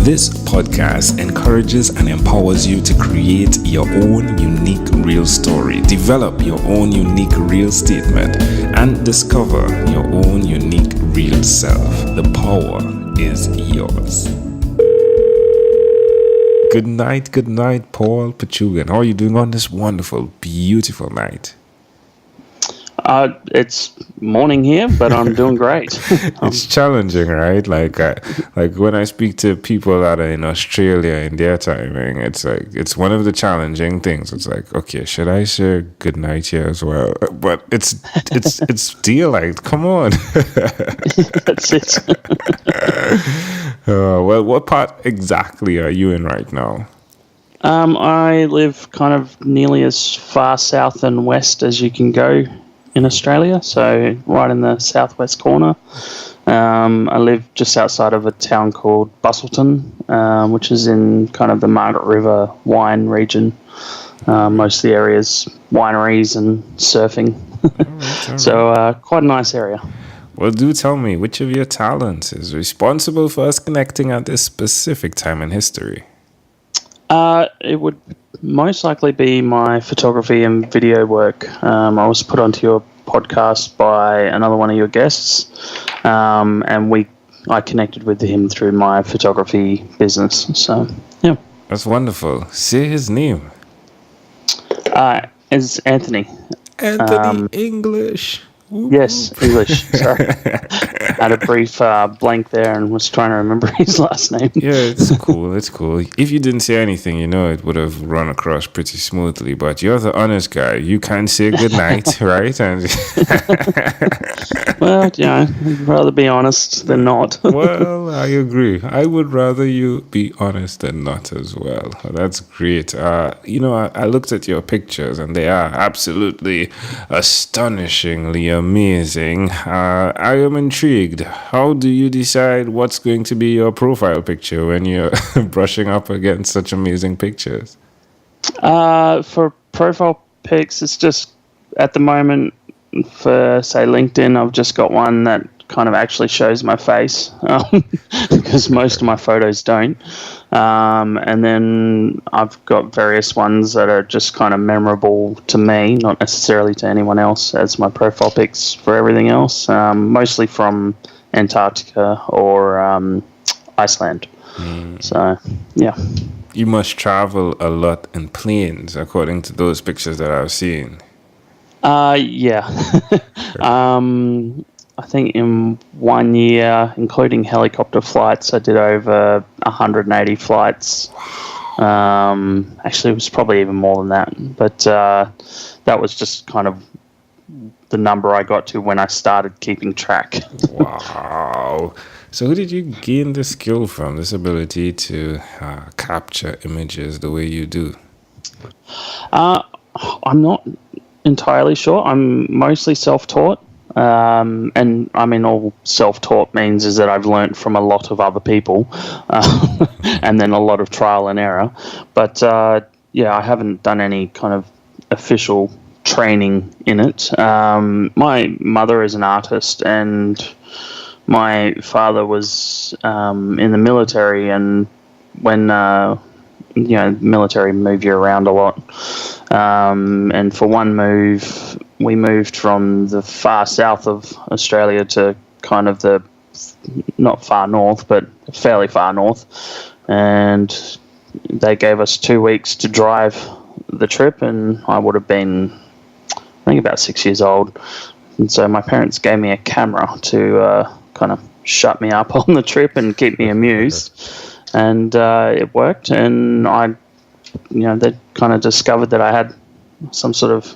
This podcast encourages and empowers you to create your own unique real story, develop your own unique real statement, and discover your own unique real self. The power is yours. Good night, Paul Pichugin. How are you doing on this wonderful, beautiful night? It's morning here, but I'm doing great. It's challenging, right? Like when I speak to people that are in Australia in their timing, it's one of the challenging things. It's like, okay, should I say good night here as well? But it's daylight. Come on. That's it. Well, what part exactly are you in right now? I live kind of nearly as far south and west as you can go in Australia, so right in the southwest corner. I live just outside of a town called Busselton, which is in kind of the Margaret River wine region. Most of the area's wineries and surfing. All right. So quite a nice area. Well, do tell me, which of your talents is responsible for us connecting at this specific time in history? It would most likely be my photography and video work. I was put onto your podcast by another one of your guests, and I connected with him through my photography business. So, yeah. That's wonderful. Say his name. It's Anthony. Anthony English. Yes, English. Sorry. Had a brief blank there and was trying to remember his last name. Yeah, it's cool. It's cool. If you didn't say anything, it would have run across pretty smoothly. But you're the honest guy. You can say goodnight, right? And well, I'd rather be honest than not. Well, I agree. I would rather you be honest than not as well. That's great. I looked at your pictures and they are absolutely astonishingly amazing. I am intrigued. How do you decide what's going to be your profile picture when you're brushing up against such amazing pictures? For profile pics, it's just at the moment for, say, LinkedIn, I've just got one that kind of actually shows my face because most of my photos don't. And then I've got various ones that are just kind of memorable to me, not necessarily to anyone else, as my profile pics for everything else, mostly from Antarctica or Iceland. So, yeah. You must travel a lot in planes, according to those pictures that I've seen. Yeah. I think in 1 year, including helicopter flights, I did over 180 flights. Actually, it was probably even more than that. But that was just kind of the number I got to when I started keeping track. Wow. So who did you gain this skill from, this ability to capture images the way you do? I'm not entirely sure. I'm mostly self-taught. And I mean, all self-taught means is that I've learnt from a lot of other people, and then a lot of trial and error. But I haven't done any kind of official training in it. My mother is an artist, and my father was in the military, and when military move you around a lot, and for one move, we moved from the far south of Australia to kind of the not far north, but fairly far north, and they gave us 2 weeks to drive the trip, and I would have been, I think, about 6 years old, and so my parents gave me a camera to kind of shut me up on the trip and keep me amused, and it worked, and they kind of discovered that I had some sort of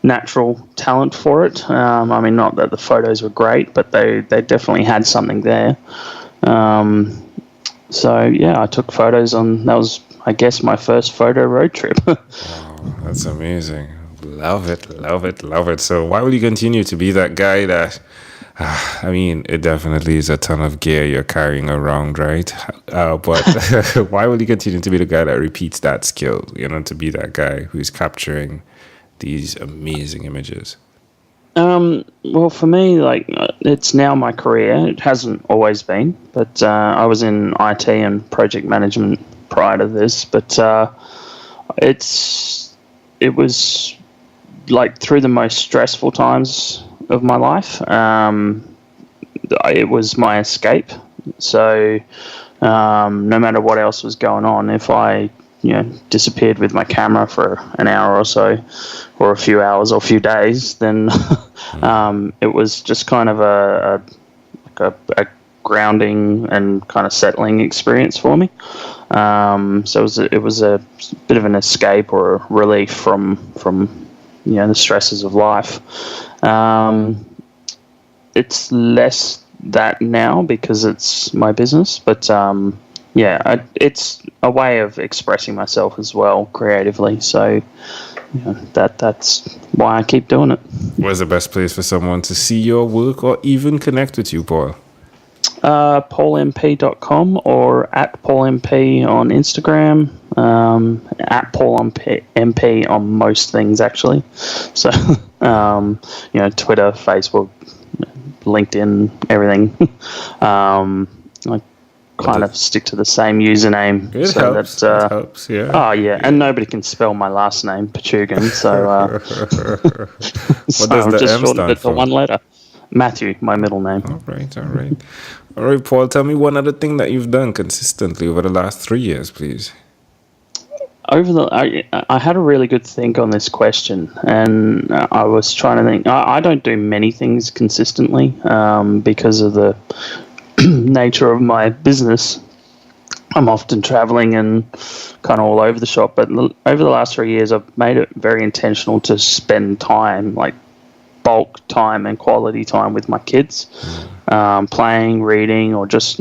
natural talent for it. I mean, not that the photos were great, but they definitely had something there. I took photos that was, I guess, my first photo road trip. Wow, that's amazing. Love it. So why will you continue to be that guy that, I mean, it definitely is a ton of gear you're carrying around, right? But why will you continue to be the guy that repeats that skill, to be that guy who's capturing these amazing images? Well, for me, like it's now my career. It hasn't always been, but I was in IT and project management prior to this. But it was like through the most stressful times of my life. It was my escape. So no matter what else was going on, if I disappeared with my camera for an hour or so, or a few hours or a few days, then it was just kind of a grounding and kind of settling experience for me. So it was a bit of an escape or a relief from the stresses of life. It's less that now because it's my business, but it's a way of expressing myself as well creatively. So that's why I keep doing it. Where's the best place for someone to see your work or even connect with you, Paul? PaulMP.com or at PaulMP on Instagram, at PaulMP on most things actually. So Twitter, Facebook, LinkedIn, everything. I kind of stick to the same username. It helps. It helps, yeah. Oh, yeah. And nobody can spell my last name, Pichugin. So, what does the M stand for? One letter. Matthew, my middle name. All right, Paul, tell me one other thing that you've done consistently over the last 3 years, please. I had a really good think on this question, and I was trying to think. I don't do many things consistently because of the nature of my business. I'm often traveling and kind of all over the shop, but over the last 3 years, I've made it very intentional to spend time, like bulk time and quality time with my kids, playing, reading, or just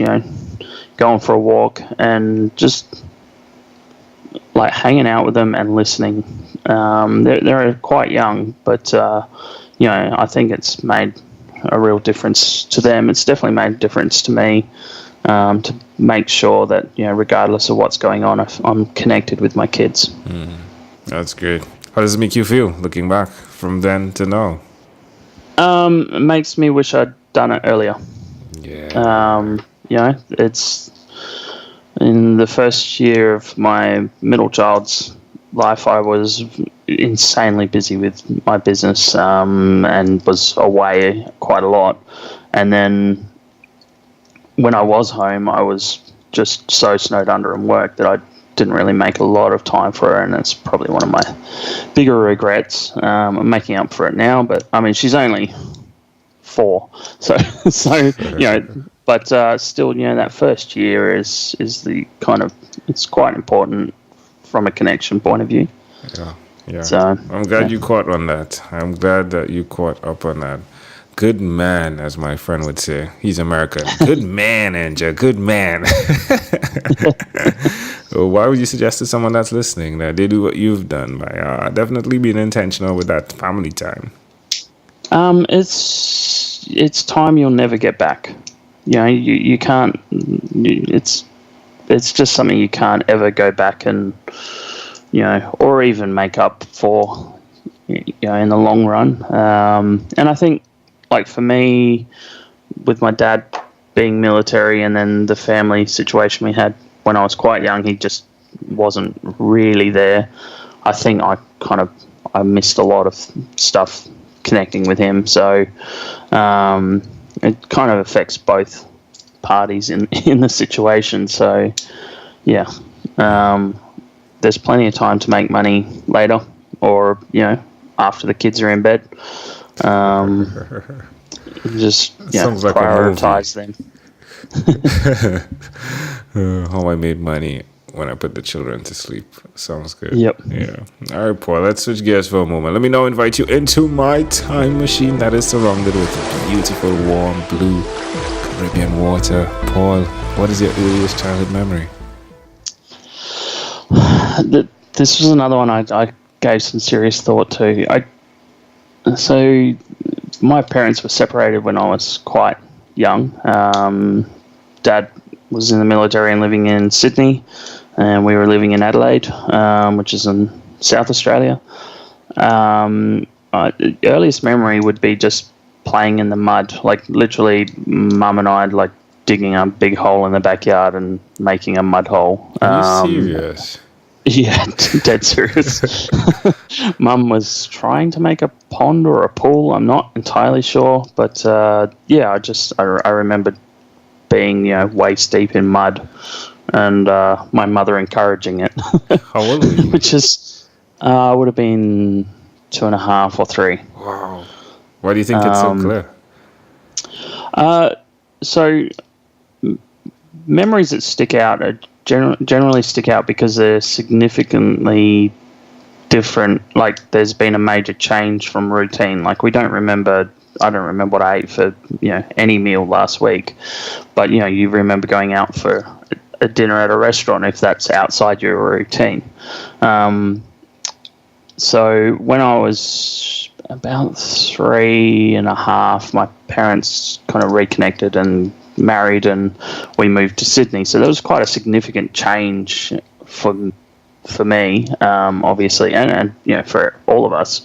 going for a walk and just like hanging out with them and listening. They're quite young, but I think it's made a real difference to them. It's definitely made a difference to me, to make sure that regardless of what's going on, I'm connected with my kids. That's great. How does it make you feel looking back from then to now? It makes me wish I'd done it earlier. It's in the first year of my middle child's life, I was insanely busy with my business and was away quite a lot. And then when I was home, I was just so snowed under in work that I didn't really make a lot of time for her, and it's probably one of my bigger regrets. I'm making up for it now, but I mean, she's only 4, so but still, that first year is the kind of, it's quite important from a connection point of view. Yeah. So I'm glad you caught on that. I'm glad that you caught up on that. Good man, as my friend would say. He's American. Good man, Anja. Good man. Why would you suggest to someone that's listening that they do what you've done by definitely being intentional with that family time? It's time you'll never get back. You can't. It's just something you can't ever go back and or even make up for in the long run. And I think, like for me, with my dad being military and then the family situation we had when I was quite young, he just wasn't really there. I think I missed a lot of stuff connecting with him. So it kind of affects both parties in the situation. So yeah, there's plenty of time to make money later, or after the kids are in bed. Just sounds like prioritize them. How I made money when I put the children to sleep. Sounds good. Yep. Yeah. All right, Paul, let's switch gears for a moment. Let me now invite you into my time machine that is surrounded with beautiful, warm, blue Caribbean water. Paul, what is your earliest childhood memory? This was another one I gave some serious thought to. So my parents were separated when I was quite young. Dad was in the military and living in Sydney, and we were living in Adelaide, which is in South Australia. I the earliest memory would be just playing in the mud. Like literally, Mum and I like digging a big hole in the backyard and making a mud hole. Are you serious? Yeah, dead serious. Mum was trying to make a pond or a pool. I'm not entirely sure, but yeah, I remember being waist deep in mud, and my mother encouraging it. How old were you? Which is would have been 2.5 or 3. Wow. Why do you think it's so clear? So memories that stick out are generally stick out because they're significantly different. Like there's been a major change from routine. Like I don't remember what I ate for any meal last week, but you remember going out for a dinner at a restaurant if that's outside your routine. So when I was about 3.5, my parents kind of reconnected and married, and we moved to Sydney. So that was quite a significant change for me, obviously, and for all of us.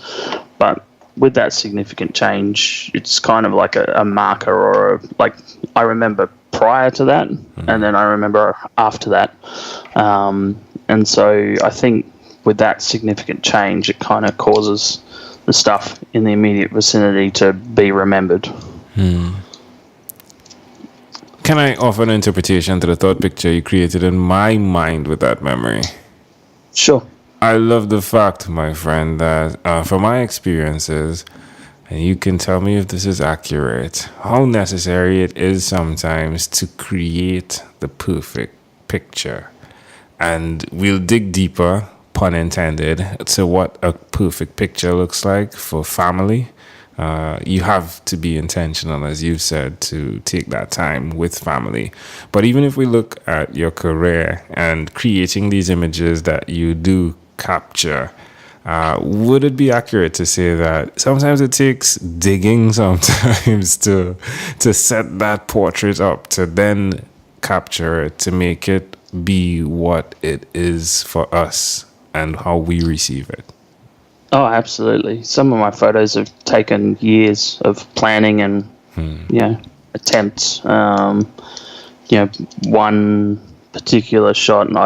But with that significant change, it's kind of like a marker, or like I remember prior to that, and then I remember after that. And so I think with that significant change, it kind of causes the stuff in the immediate vicinity to be remembered. Can I offer an interpretation to the thought picture you created in my mind with that memory? Sure. I love the fact, my friend, that from my experiences, and you can tell me if this is accurate, how necessary it is sometimes to create the perfect picture. And we'll dig deeper, pun intended, to what a perfect picture looks like for family. You have to be intentional, as you've said, to take that time with family. But even if we look at your career and creating these images that you do capture, would it be accurate to say that sometimes it takes digging sometimes to set that portrait up, to then capture it, to make it be what it is for us and how we receive it? Oh, absolutely. Some of my photos have taken years of planning and attempts. One particular shot, and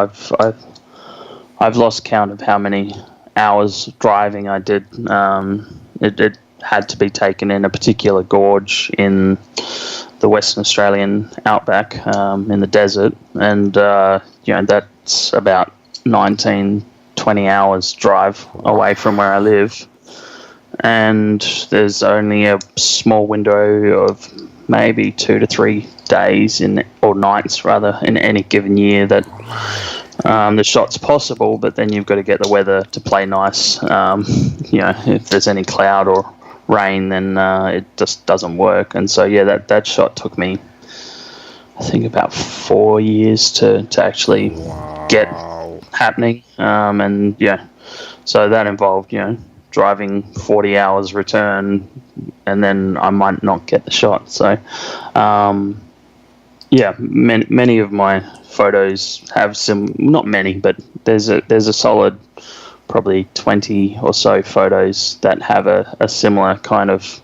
I've lost count of how many hours driving I did. It had to be taken in a particular gorge in the Western Australian outback, in the desert, and that's about 19-20 hours drive away from where I live, and there's only a small window of maybe 2 to 3 days or nights rather in any given year that the shot's possible, but then you've got to get the weather to play nice. If there's any cloud or rain, then it just doesn't work. And so that shot took me, I think, about 4 years to actually get happening. So that involved driving 40 hours return, and then I might not get the shot. So many of my photos have not many, but there's a solid probably 20 or so photos that have a similar kind of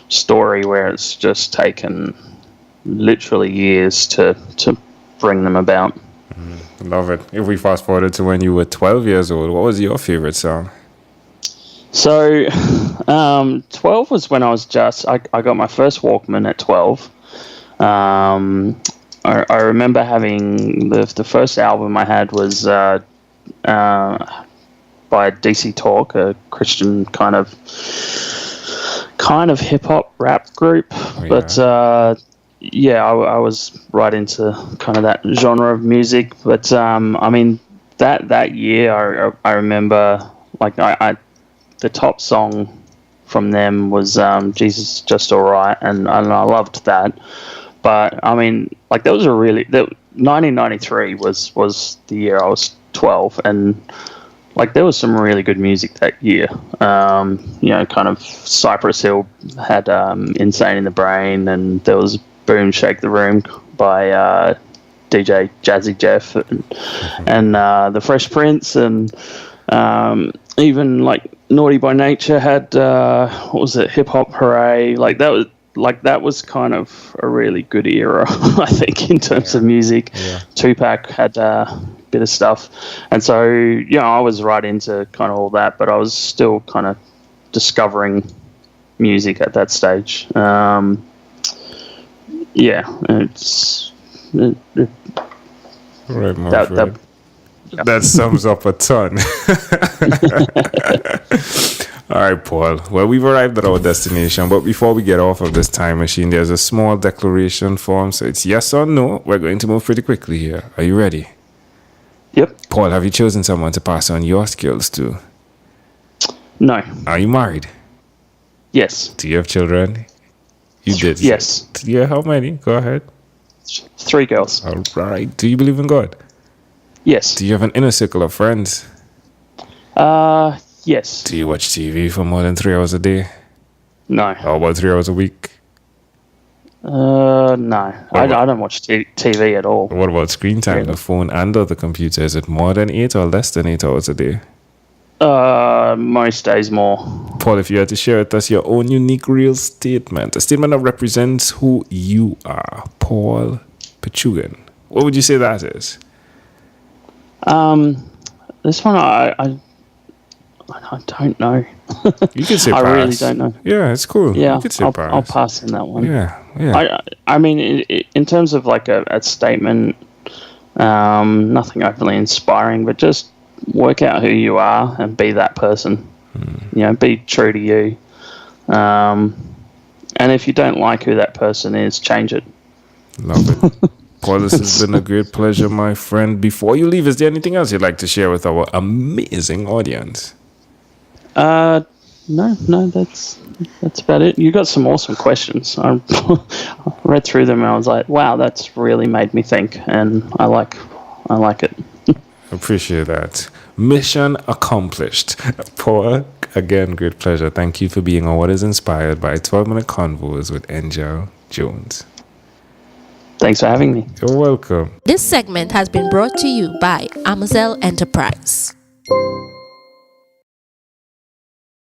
story where it's just taken literally years to bring them about. Love it. If we fast forward to when you were 12 years old, what was your favorite song? So 12 was when I was I got my first Walkman at 12. I remember having the first album I had was by DC Talk, a Christian kind of hip hop rap group. Oh, yeah. But I was right into kind of that genre of music. But that year I remember the top song from them was Jesus Is Just Alright, and I loved that. But that was 1993 was the year I was 12, and there was some really good music that year. Kind of Cypress Hill had Insane in the Brain, and there was Boom Shake the Room by DJ Jazzy Jeff, and the Fresh Prince, and even Naughty by Nature had what was it? Hip Hop Hooray! That was kind of a really good era, I think, in terms of music. Yeah. Tupac had a bit of stuff, and so I was right into kind of all that, but I was still kind of discovering music at that stage. Right, my friend. That sums up a ton. All right, Paul. Well, we've arrived at our destination, but before we get off of this time machine, there's a small declaration form. So it's yes or no. We're going to move pretty quickly here. Are you ready? Yep. Paul, have you chosen someone to pass on your skills to? No. Are you married? Yes. Do you have children? You did. Yes. Yeah, how many? Go ahead. 3 girls. All right. Do you believe in God? Yes. Do you have an inner circle of friends? Yes. Do you watch TV for more than 3 hours a day? No. How about 3 hours a week? No. I don't watch TV at all. What about screen time, the phone and or the computer? Is it more than 8 or less than 8 hours a day? Most days more. Paul, if you had to share with us your own unique real statement, a statement that represents who you are, Paul Pichugin, what would you say that is? This one I don't know. You can say pass. I really don't know. Yeah, it's cool. Yeah, you can say pass. I'll pass in that one. Yeah. I mean, in terms of like a statement, nothing overly inspiring, but just work out who you are and be that person. Be true to you. And if you don't like who that person is, change it. Love it. Paul, this has been a great pleasure, my friend. Before you leave, is there anything else you'd like to share with our amazing audience? No, that's about it. You got some awesome questions. I read through them and I was like, wow, that's really made me think, and I like it. Appreciate that. Mission accomplished. Paul, again, great pleasure. Thank you for being on What is Inspired by 12-Minute Convos with Angel Jones. Thanks for having me. You're welcome. This segment has been brought to you by Amazel Enterprise.